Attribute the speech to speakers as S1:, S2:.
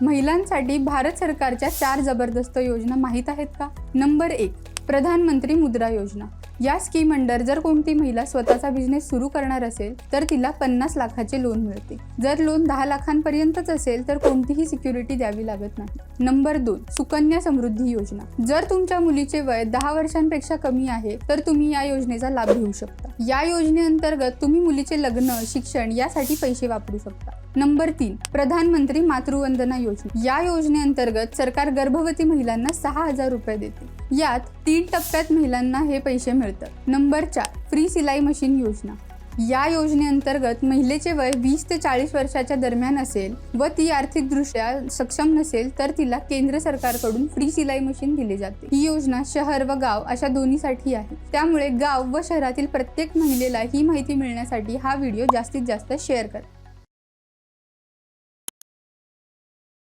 S1: महिलांसाठी भारत सरकारच्या 4 जबरदस्त योजना माहीत आहेत का? नंबर 1, प्रधानमंत्री मुद्रा योजना. या स्कीम अंडर जर कोणती महिला स्वतःचा बिझनेस सुरू करणार असेल तर तिला 50 लाखाचे लोन मिळते. जर लोन 10 लाखांपर्यंतच असेल तर कोणतीही सिक्युरिटी द्यावी लागत नाही. नंबर 2, सुकन्या समृद्धी योजना. जर तुमच्या मुलीचे वय 10 वर्षांपेक्षा कमी आहे तर तुम्ही या योजनेचा लाभ घेऊ शकता. या योजनेअंतर्गत तुम्ही मुलीचे लग्न, शिक्षण यासाठी पैसे वापरू शकता. नंबर 3, प्रधानमंत्री मातृवंदना योजना. या योजनेअंतर्गत सरकार गर्भवती महिलांना 6,000 रुपये देते. यात 3 टप्प्यात महिलांना हे पैसे मिळतात. नंबर 4, फ्री सिलाई मशीन योजना. या योजनेअंतर्गत महिलेचे वय 20 ते 40 वर्षाच्या दरम्यान असेल व ती आर्थिकदृष्ट्या सक्षम नसेल तर तिला केंद्र सरकारकडून फ्री सिलाई मशीन दिले जाते. ही योजना शहर व गाव अशा दोन्हीसाठी आहे. त्यामुळे गाव व शहरातील प्रत्येक महिलेला ही माहिती मिळण्यासाठी हा व्हिडिओ जास्तीत जास्त शेअर करा.